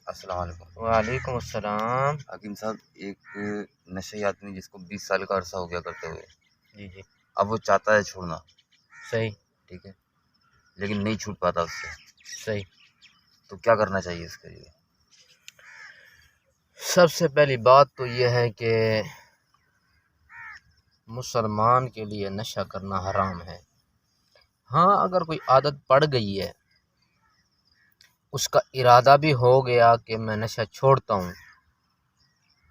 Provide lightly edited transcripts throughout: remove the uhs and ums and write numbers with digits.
السلام علیکم۔ وعلیکم السلام۔ حکیم صاحب، ایک نشئی آدمی جس کو 20 سال کا عرصہ ہو گیا کرتے ہوئے، جی جی اب وہ چاہتا ہے چھوڑنا، صحیح ٹھیک ہے، لیکن نہیں چھوٹ پاتا اس سے، صحیح۔ تو کیا کرنا چاہیے اس کے لیے؟ سب سے پہلی بات تو یہ ہے کہ مسلمان کے لیے نشہ کرنا حرام ہے۔ ہاں، اگر کوئی عادت پڑ گئی ہے، اس کا ارادہ بھی ہو گیا کہ میں نشہ چھوڑتا ہوں،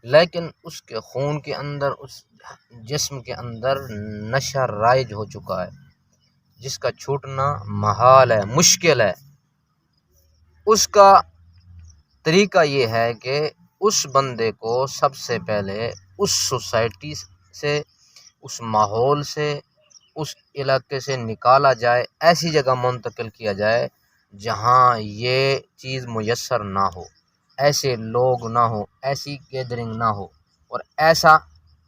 لیکن اس کے خون کے اندر، اس جسم کے اندر نشہ رائج ہو چکا ہے، جس کا چھوٹنا محال ہے، مشکل ہے، اس کا طریقہ یہ ہے کہ اس بندے کو سب سے پہلے اس سوسائٹی سے، اس ماحول سے، اس علاقے سے نکالا جائے، ایسی جگہ منتقل کیا جائے جہاں یہ چیز میسر نہ ہو، ایسے لوگ نہ ہو، ایسی گیدرنگ نہ ہو، اور ایسا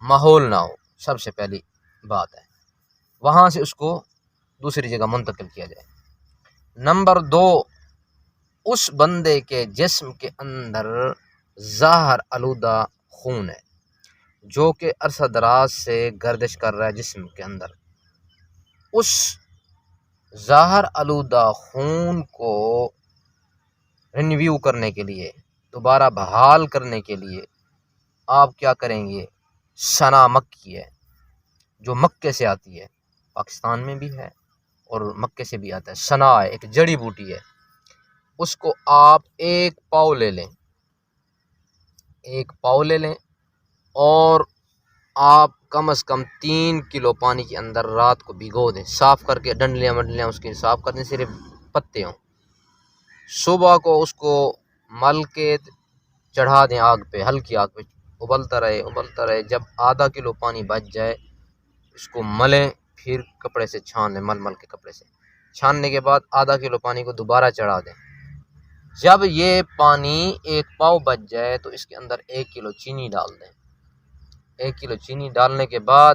ماحول نہ ہو۔ سب سے پہلی بات ہے وہاں سے اس کو دوسری جگہ منتقل کیا جائے۔ نمبر 2، اس بندے کے جسم کے اندر ظاہر آلودہ خون ہے جو کہ عرصہ دراز سے گردش کر رہا ہے جسم کے اندر، اس ظاہر آلودہ خون کو رینیویو کرنے کے لیے، دوبارہ بحال کرنے کے لیے آپ کیا کریں گے؟ سنا مکی ہے جو مکے سے آتی ہے، پاکستان میں بھی ہے اور مکے سے بھی آتا ہے۔ سنا ہے، ایک جڑی بوٹی ہے، اس کو آپ 1 پاؤ لے لیں، 1 پاؤ لے لیں، اور آپ کم از کم 3 کلو پانی کے اندر رات کو بھگو دیں، صاف کر کے، ڈنڈلیاں ونڈلیاں اس کی صاف کر دیں، صرف پتے ہوں۔ صبح کو اس کو مل کے چڑھا دیں آگ پہ، ہلکی آگ پہ، ابلتا رہے، جب آدھا کلو پانی بچ جائے اس کو ملیں، پھر کپڑے سے چھان لیں، مل کے کپڑے سے چھاننے کے بعد آدھا کلو پانی کو دوبارہ چڑھا دیں۔ جب یہ پانی 1 پاؤ بچ جائے تو اس کے اندر 1 کلو چینی ڈال دیں۔ 1 کلو چینی ڈالنے کے بعد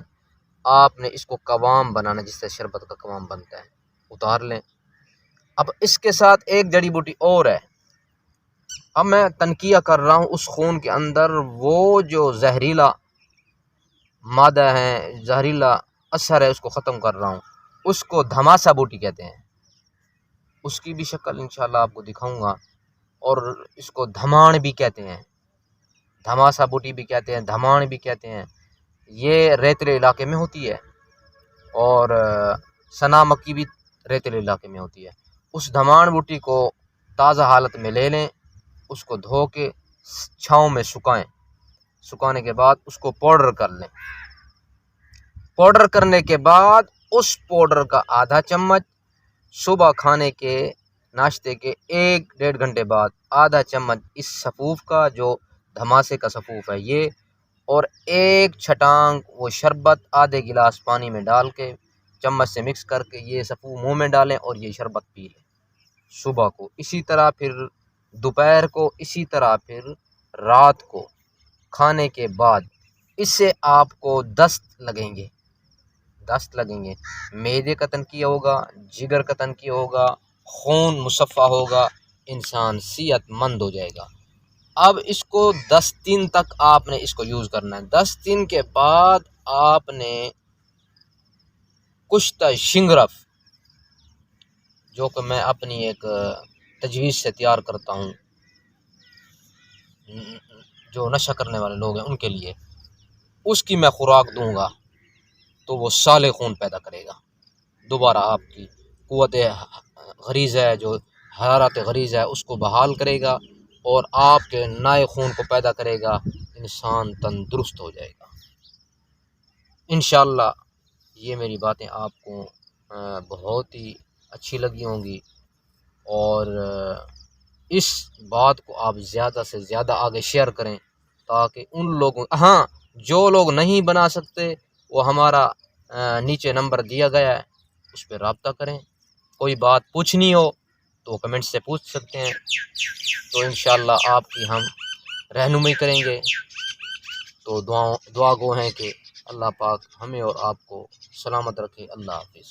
آپ نے اس کو قوام بنانا، جس سے شربت کا قوام بنتا ہے، اتار لیں۔ اب اس کے ساتھ ایک جڑی بوٹی اور ہے، اب میں تنقیہ کر رہا ہوں اس خون کے اندر، وہ جو زہریلا مادہ ہے، زہریلا اثر ہے، اس کو ختم کر رہا ہوں، اس کو دھماسا بوٹی کہتے ہیں، اس کی بھی شکل انشاءاللہ آپ کو دکھاؤں گا، اور اس کو دھمان بھی کہتے ہیں، دھماسا بوٹی بھی کہتے ہیں، دھمان بھی کہتے ہیں۔ یہ ریتلے علاقے میں ہوتی ہے، اور سنا مکی بھی ریتلے علاقے میں ہوتی ہے۔ اس دھمان بوٹی کو تازہ حالت میں لے لیں، اس کو دھو کے چھاؤں میں سکھائیں، سکھانے کے بعد اس کو پاؤڈر کر لیں۔ پاؤڈر کرنے کے بعد اس پاؤڈر کا آدھا چمچ صبح کھانے کے ناشتے کے 1-1.5 گھنٹے بعد، آدھا چمچ اس سفوف کا، جو دھماسے کا سفوف ہے یہ، اور 1 چھٹانگ وہ شربت آدھے گلاس پانی میں ڈال کے چمچ سے مکس کر کے یہ سفوف منہ میں ڈالیں اور یہ شربت پی لیں صبح کو۔ اسی طرح پھر دوپہر کو، اسی طرح پھر رات کو کھانے کے بعد۔ اس سے آپ کو دست لگیں گے، معدے کا تنقیہ ہوگا، جگر کا تنقیہ ہوگا، خون مصفہ ہوگا، انسان صحت مند ہو جائے گا۔ اب اس کو 10 دن تک آپ نے اس کو یوز کرنا ہے۔ 10 دن کے بعد آپ نے کشتہ شنگرف، جو کہ میں اپنی ایک تجویز سے تیار کرتا ہوں، جو نشہ کرنے والے لوگ ہیں ان کے لیے، اس کی میں خوراک دوں گا تو وہ سالے خون پیدا کرے گا، دوبارہ آپ کی قوت غریض ہے، جو حرارت غریض ہے، اس کو بحال کرے گا اور آپ کے نئے خون کو پیدا کرے گا، انسان تندرست ہو جائے گا انشاءاللہ۔ یہ میری باتیں آپ کو بہت ہی اچھی لگی ہوں گی، اور اس بات کو آپ زیادہ سے زیادہ آگے شیئر کریں، تاکہ ان لوگوں، ہاں، جو لوگ نہیں بنا سکتے وہ ہمارا نیچے نمبر دیا گیا ہے، اس پہ رابطہ کریں۔ کوئی بات پوچھنی ہو تو کمنٹ سے پوچھ سکتے ہیں، تو انشاءاللہ آپ کی ہم رہنمائی کریں گے۔ تو دعا گو ہیں کہ اللہ پاک ہمیں اور آپ کو سلامت رکھے۔ اللہ حافظ۔